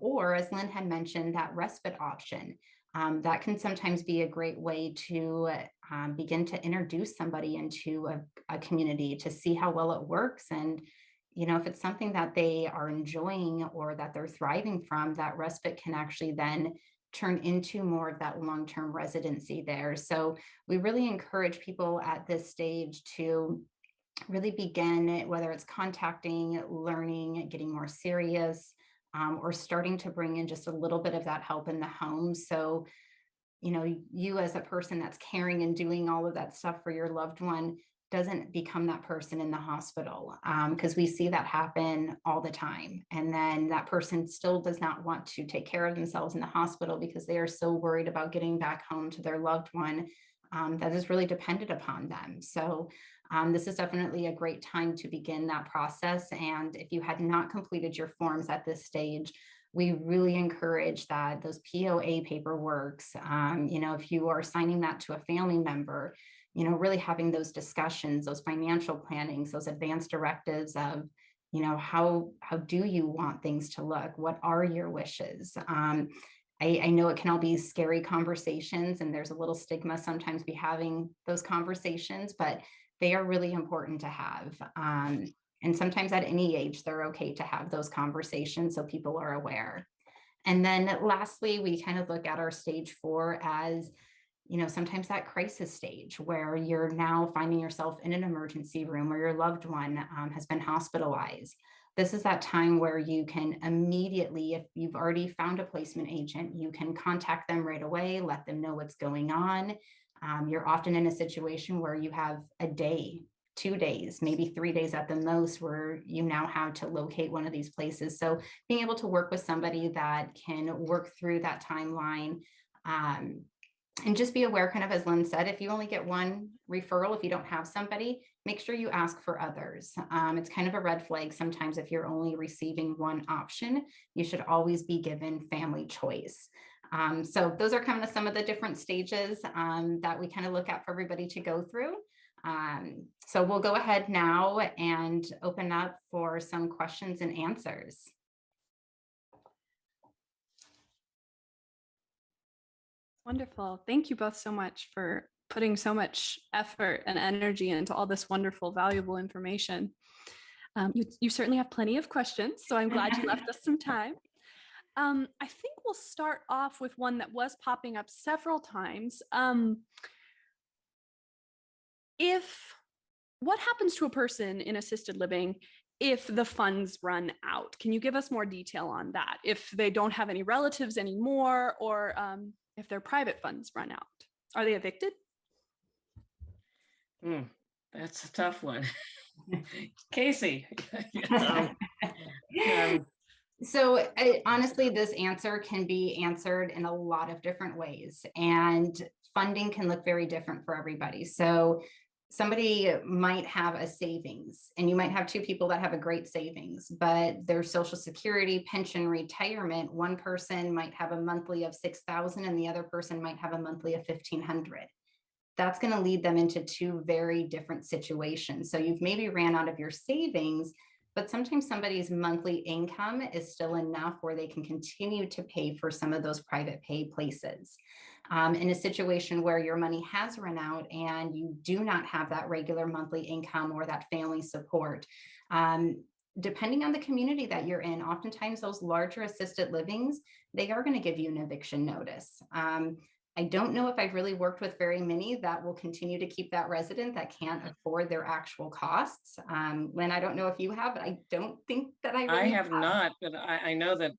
Or as Lynn had mentioned, that respite option. That can sometimes be a great way to begin to introduce somebody into a community to see how well it works. And, if it's something that they are enjoying or that they're thriving from, that respite can actually then turn into more of that long-term residency there. So we really encourage people at this stage to really begin, whether it's contacting, learning, getting more serious, or starting to bring in just a little bit of that help in the home. So, you as a person that's caring and doing all of that stuff for your loved one doesn't become that person in the hospital, because we see that happen all the time. And then that person still does not want to take care of themselves in the hospital because they are so worried about getting back home to their loved one, that is really dependent upon them. So this is definitely a great time to begin that process. And if you had not completed your forms at this stage, we really encourage that those POA paperworks, if you are signing that to a family member, really having those discussions, those financial plannings, those advanced directives of, how do you want things to look? What are your wishes? I know it can all be scary conversations, and there's a little stigma sometimes be having those conversations, but they are really important to have. And sometimes at any age, they're okay to have those conversations so people are aware. And then lastly, we kind of look at our stage 4 as, sometimes that crisis stage where you're now finding yourself in an emergency room where your loved one has been hospitalized. This is that time where you can immediately, if you've already found a placement agent, you can contact them right away, let them know what's going on. You're often in a situation where you have a day, 2 days, maybe 3 days at the most, where you now have to locate one of these places. So being able to work with somebody that can work through that timeline, and just be aware, kind of as Lynn said, if you only get one referral, if you don't have somebody, make sure you ask for others. It's kind of a red flag sometimes if you're only receiving one option. You should always be given family choice. So those are kind of some of the different stages that we kind of look at for everybody to go through. So we'll go ahead now and open up for some questions and answers. Wonderful. Thank you both so much for putting so much effort and energy into all this wonderful, valuable information. You certainly have plenty of questions, so I'm glad you left us some time. I think we'll start off with one that was popping up several times. What happens to a person in assisted living if the funds run out? Can you give us more detail on that? If they don't have any relatives anymore, or if their private funds run out, are they evicted? That's a tough one. Cassie. So honestly, this answer can be answered in a lot of different ways, and funding can look very different for everybody. So somebody might have a savings, and you might have two people that have a great savings, but their Social Security, pension, retirement, one person might have a monthly of $6,000 and the other person might have a monthly of $1,500. that's going to lead them into two very different situations. So you've maybe ran out of your savings, but sometimes somebody's monthly income is still enough where they can continue to pay for some of those private pay places. In a situation where your money has run out and you do not have that regular monthly income or that family support, depending on the community that you're in, oftentimes those larger assisted livings, they are going to give you an eviction notice. I don't know if I've really worked with very many that will continue to keep that resident that can't afford their actual costs. Lynn, I don't know if you have, but I don't think that I really have not, but I know that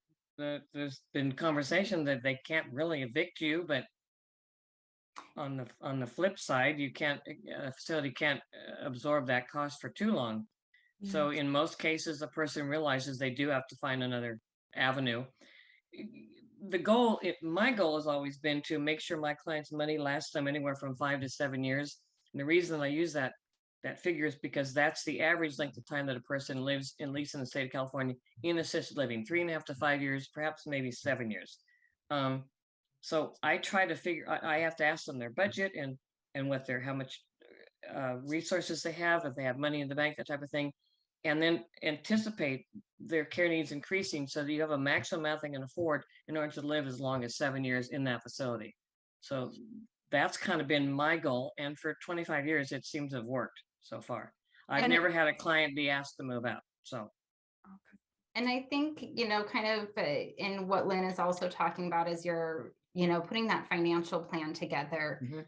there's been conversation that they can't really evict you, but on the flip side, you can't, a facility can't absorb that cost for too long. So in most cases, the person realizes they do have to find another avenue. The goal, my goal has always been to make sure my clients' money lasts them anywhere from 5 to 7 years. And the reason I use that figure is because that's the average length of time that a person lives, at least in the state of California, in assisted living, 3.5 to 5 years, perhaps maybe 7 years. So I try to figure, I have to ask them their budget and what how much resources they have, if they have money in the bank, that type of thing, and then anticipate their care needs increasing so that you have a maximum amount they can afford in order to live as long as 7 years in that facility. So that's kind of been my goal. And for 25 years, it seems to have worked so far. I've never had a client be asked to move out. So. And I think, kind of in what Lynn is also talking about is you're, putting that financial plan together.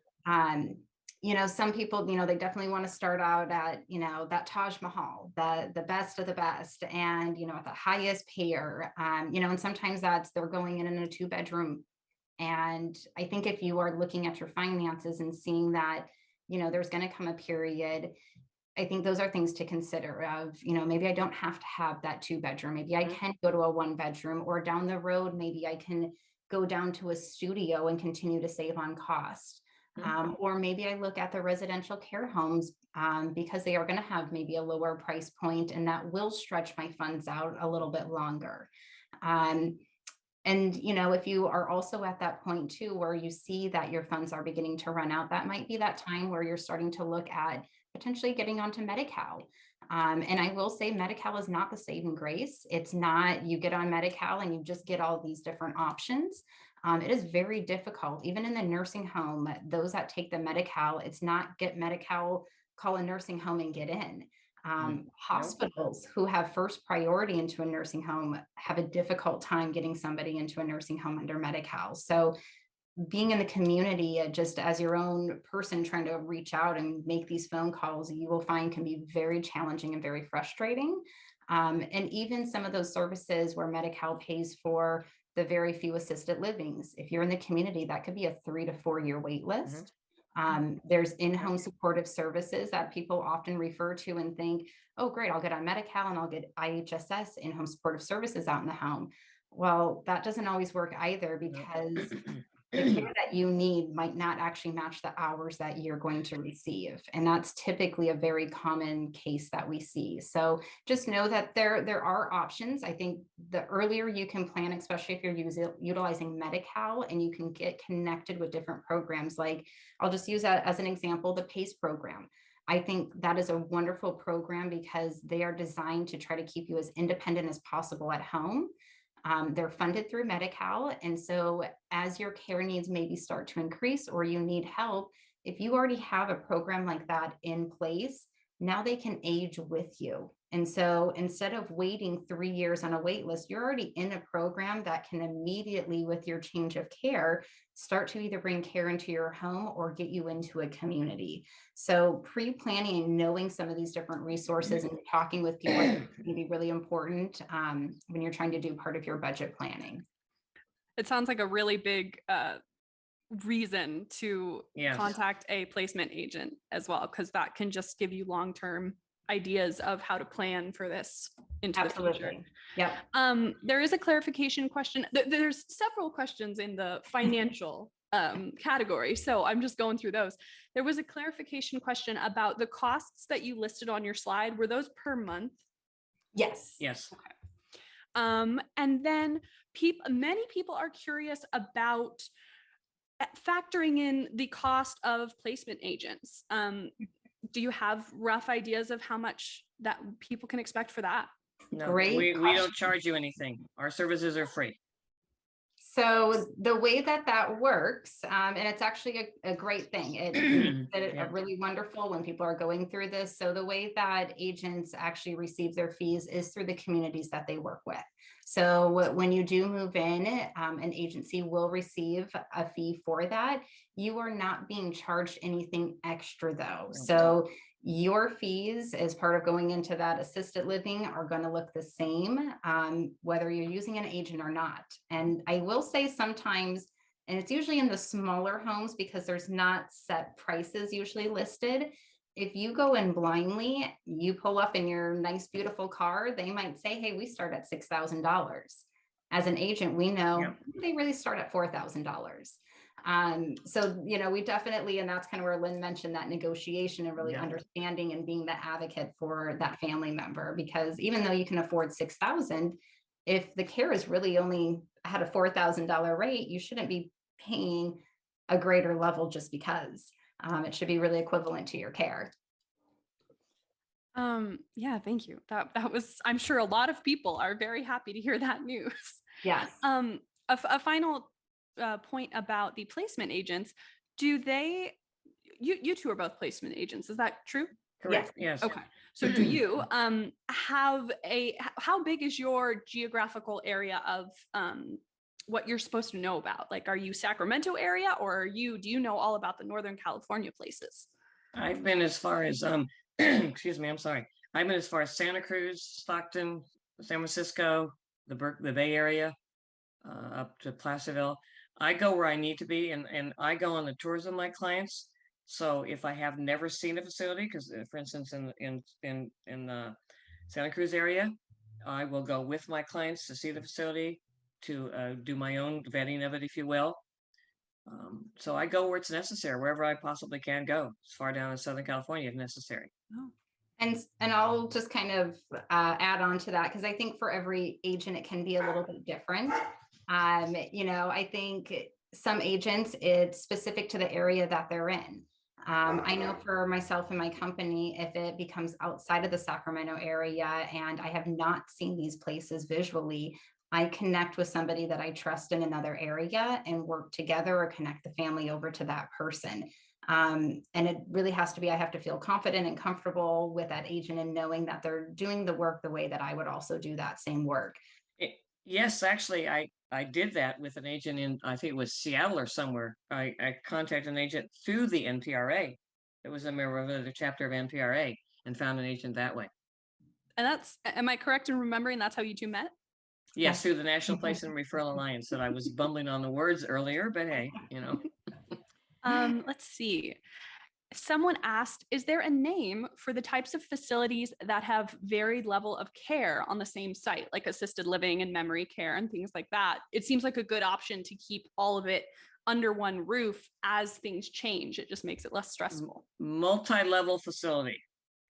Some people, they definitely want to start out at, that Taj Mahal, the best of the best, and, at the highest payer, and sometimes they're going in a 2-bedroom. And I think if you are looking at your finances and seeing that, there's going to come a period, I think those are things to consider of, maybe I don't have to have that 2-bedroom. Maybe I can go to a 1-bedroom, or down the road, maybe I can go down to a studio and continue to save on cost. Or maybe I look at the residential care homes because they are going to have maybe a lower price point, and that will stretch my funds out a little bit longer. And, if you are also at that point too, where you see that your funds are beginning to run out, that might be that time where you're starting to look at potentially getting onto Medi-Cal. And I will say Medi-Cal is not the saving grace. It's not, you get on Medi-Cal and you just get all these different options. It is very difficult, even in the nursing home, those that take the Medi-Cal, it's not get Medi-Cal, call a nursing home and get in. Hospitals who have first priority into a nursing home have a difficult time getting somebody into a nursing home under Medi-Cal. So being in the community, just as your own person trying to reach out and make these phone calls, you will find can be very challenging and very frustrating. And even some of those services where Medi-Cal pays for the very few assisted livings, if you're in the community, that could be a 3 to 4 year wait list. There's in-home supportive services that people often refer to and think, oh, great, I'll get on Medi-Cal and I'll get IHSS in-home supportive services out in the home. Well, that doesn't always work either, because the care that you need might not actually match the hours that you're going to receive. And that's typically a very common case that we see. So just know that there are options. I think the earlier you can plan, especially if you're utilizing Medi-Cal, and you can get connected with different programs, like I'll just use that as an example, the PACE program. I think that is a wonderful program because they are designed to try to keep you as independent as possible at home. They're funded through Medi-Cal. And so as your care needs maybe start to increase or you need help, if you already have a program like that in place, now they can age with you. And so instead of waiting 3 years on a wait list, you're already in a program that can immediately, with your change of care, start to either bring care into your home or get you into a community. So pre-planning and knowing some of these different resources and talking with people can be really important when you're trying to do part of your budget planning. It sounds like a really big reason to contact a placement agent as well, because that can just give you long-term ideas of how to plan for this into the future. Yeah. There is a clarification question. There's several questions in the financial category, so I'm just going through those. There was a clarification question about the costs that you listed on your slide. Were those per month? Yes. Yes. Okay. And then many people are curious about factoring in the cost of placement agents, do you have rough ideas of how much that people can expect for that? No, Great we question. don't charge you anything. Our services are free. So the way that that works, and it's actually a great thing. It makes it Yeah. a really wonderful when people are going through this. So the way that agents actually receive their fees is through the communities that they work with. So when you do move in, an agency will receive a fee for that. You are not being charged anything extra though. So your fees as part of going into that assisted living are going to look the same, whether you're using an agent or not. And I will say sometimes, and it's usually in the smaller homes because there's not set prices usually listed. If you go in blindly, you pull up in your nice, beautiful car, they might say, hey, we start at $6,000. As an agent, we know they really start at $4,000. So, we definitely, and that's kind of where Lynn mentioned that negotiation and really understanding and being the advocate for that family member, because even though you can afford $6,000, if the care is really only at a $4,000 rate, you shouldn't be paying a greater level just because. It should be really equivalent to your care. Yeah, thank you. That was, I'm sure a lot of people are very happy to hear that news. Yes. A final point about the placement agents. Do they, you two are both placement agents, is that true? Correct. Yes. Okay. So do you have how big is your geographical area of what you're supposed to know about? Like, are you Sacramento area, or do you know all about the Northern California places? I've been as far as excuse me, I'm sorry. I've been as far as Santa Cruz, Stockton, San Francisco, the Bay Area, up to Placerville. I go where I need to be, and I go on the tours of my clients. So if I have never seen a facility, because for instance, in the Santa Cruz area, I will go with my clients to see the facility, to do my own vetting of it, if you will. So I go where it's necessary, wherever I possibly can go, as far down in Southern California if necessary. Oh. And I'll just kind of add on to that, because I think for every agent, it can be a little bit different. I think some agents, it's specific to the area that they're in. I know for myself and my company, if it becomes outside of the Sacramento area and I have not seen these places visually, I connect with somebody that I trust in another area and work together or connect the family over to that person. And it really has to be, I have to feel confident and comfortable with that agent and knowing that they're doing the work the way that I would also do that same work. Yes, actually, I did that with an agent in, I think it was Seattle or somewhere. I contacted an agent through the NPRA. It was a member of the chapter of NPRA, and found an agent that way. And am I correct in remembering that's how you two met? Yes, through the National Placement Referral Alliance, that I was bumbling on the words earlier, but hey, Let's see. Someone asked, is there a name for the types of facilities that have varied level of care on the same site, like assisted living and memory care and things like that? It seems like a good option to keep all of it under one roof as things change. It just makes it less stressful. Multi-level facility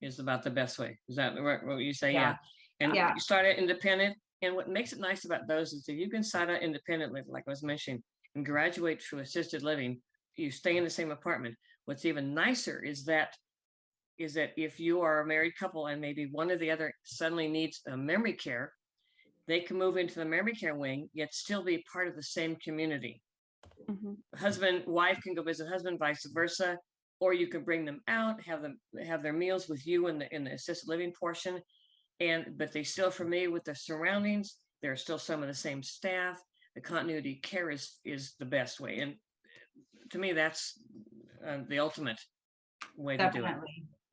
is about the best way. Is that what you say? Yeah. And you start out independent. And what makes it nice about those is that you can start out independently, like I was mentioning, and graduate to assisted living. You stay in the same apartment. What's even nicer is that if you are a married couple and maybe one or the other suddenly needs a memory care, they can move into the memory care wing, yet still be part of the same community. Mm-hmm. Husband, wife can go visit husband, vice versa, or you can bring them out, have their meals with you in the assisted living portion, but they still familiar with the surroundings. There are still some of the same staff. The continuity of care is the best way, and to me, that's the ultimate way to do it.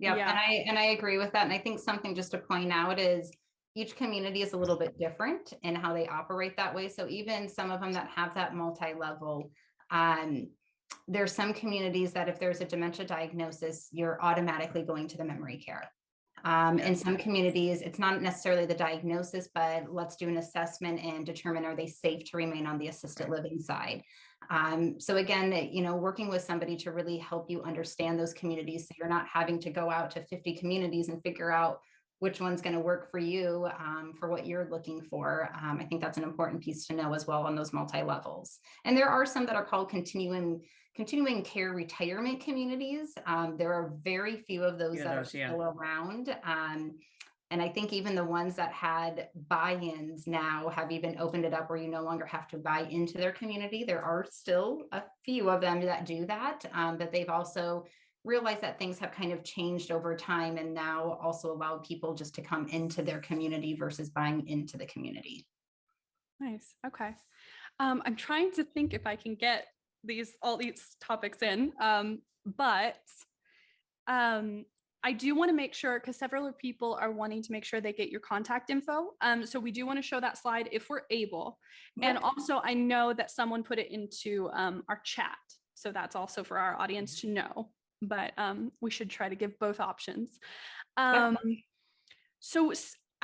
Yep. Yeah. And I agree with that. And I think something just to point out is each community is a little bit different in how they operate that way. So even some of them that have that multi-level, there's some communities that if there's a dementia diagnosis, you're automatically going to the memory care. In some communities, it's not necessarily the diagnosis, but let's do an assessment and determine, are they safe to remain on the assisted living side? So again, working with somebody to really help you understand those communities, so you're not having to go out to 50 communities and figure out which one's going to work for you for what you're looking for. I think that's an important piece to know as well on those multi-levels. And there are some that are called continuing care retirement communities. There are very few of those that are still around. And I think even the ones that had buy-ins now have even opened it up where you no longer have to buy into their community. There are still a few of them that do that, but they've also realized that things have kind of changed over time and now also allow people just to come into their community versus buying into the community. Nice. Okay. I'm trying to think if I can get all these topics in, but I do want to make sure, because several people are wanting to make sure they get your contact info. So we do want to show that slide if we're able. Yep. And also I know that someone put it into our chat. So that's also for our audience to know, but we should try to give both options. So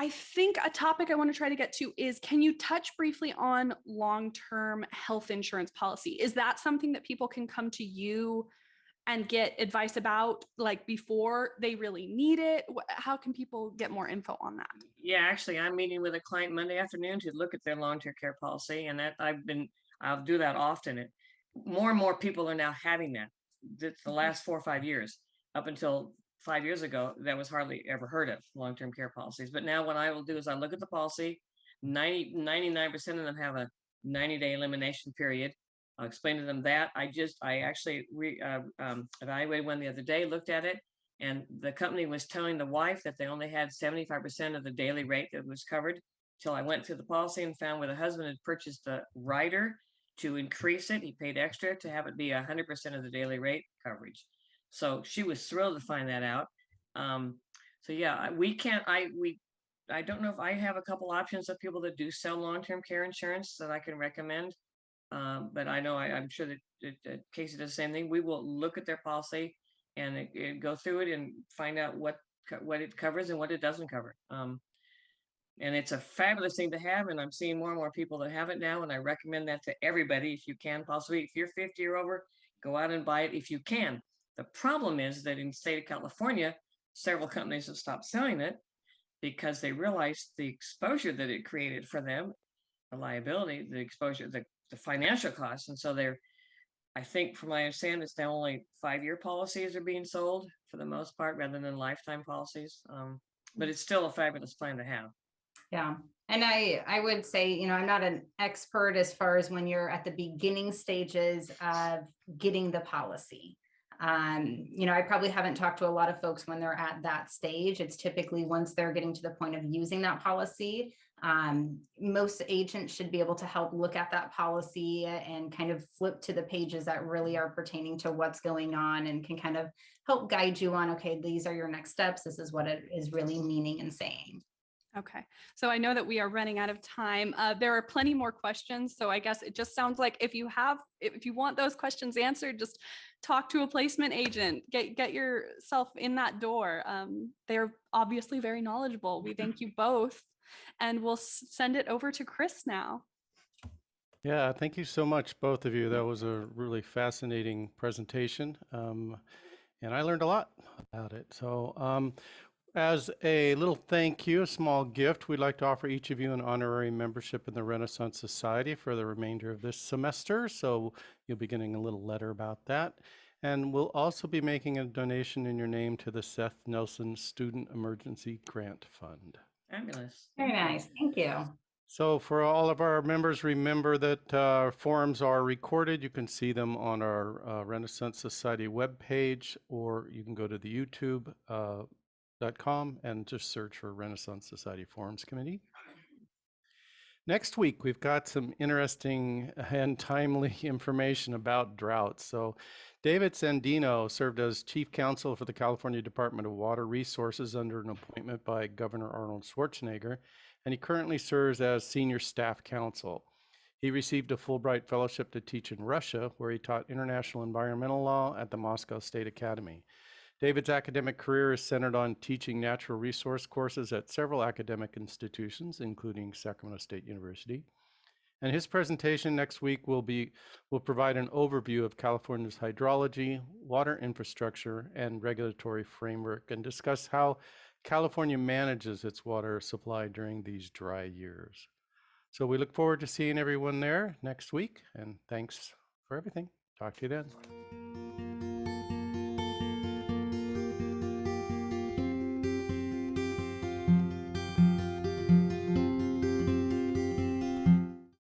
I think a topic I want to try to get to is, can you touch briefly on long-term health insurance policy? Is that something that people can come to you and get advice about, like, before they really need it? How can people get more info on that? Yeah, actually, I'm meeting with a client Monday afternoon to look at their long-term care policy, and that I'll do that often. More and more people are now having that. It's the last 4 or 5 years. Up until 5 years ago, that was hardly ever heard of, long-term care policies. But now what I will do is I look at the policy. 99% of them have a 90-day elimination period. I'll explain to them that. I actually evaluated one the other day, looked at it, and the company was telling the wife that they only had 75% of the daily rate that was covered, till I went through the policy and found where the husband had purchased the rider to increase it. He paid extra to have it be 100% of the daily rate coverage. So she was thrilled to find that out. So yeah, I don't know if I have a couple options of people that do sell long-term care insurance that I can recommend. But I know I'm sure that Cassie does the same thing. We will look at their policy and go through it and find out what it covers and what it doesn't cover. And it's a fabulous thing to have, and I'm seeing more and more people that have it now, and I recommend that to everybody if you can. Possibly, if you're 50 or over, go out and buy it if you can. The problem is that in the state of California, several companies have stopped selling it because they realized the exposure that it created for them, the liability, the exposure, the financial costs. And so I think from my understanding, it's now only 5-year policies are being sold for the most part, rather than lifetime policies. But it's still a fabulous plan to have. Yeah. And I would say, I'm not an expert as far as when you're at the beginning stages of getting the policy. I probably haven't talked to a lot of folks when they're at that stage. It's typically once they're getting to the point of using that policy. Most agents should be able to help look at that policy and kind of flip to the pages that really are pertaining to what's going on, and can kind of help guide you on, okay, these are your next steps. This is what it is really meaning and saying. Okay, so I know that we are running out of time. There are plenty more questions. So I guess it just sounds like if you want those questions answered, just talk to a placement agent, get yourself in that door. They're obviously very knowledgeable. We thank you both, and we'll send it over to Chris now. Yeah, thank you so much, both of you. That was a really fascinating presentation, and I learned a lot about it. So as a little thank you, a small gift, we'd like to offer each of you an honorary membership in the Renaissance Society for the remainder of this semester. So you'll be getting a little letter about that. And we'll also be making a donation in your name to the Seth Nelson Student Emergency Grant Fund. Fabulous. Very nice. Thank you. So for all of our members, remember that forums are recorded. You can see them on our Renaissance Society webpage, or you can go to the YouTube.com and just search for Renaissance Society Forums Committee. Next week, we've got some interesting and timely information about droughts. So David Sandino served as Chief Counsel for the California Department of Water Resources under an appointment by Governor Arnold Schwarzenegger, and he currently serves as Senior Staff Counsel. He received a Fulbright Fellowship to teach in Russia, where he taught international environmental law at the Moscow State Academy. David's academic career is centered on teaching natural resource courses at several academic institutions, including Sacramento State University. And his presentation next week will provide an overview of California's hydrology, water infrastructure, and regulatory framework, and discuss how California manages its water supply during these dry years. So we look forward to seeing everyone there next week, and thanks for everything. Talk to you then.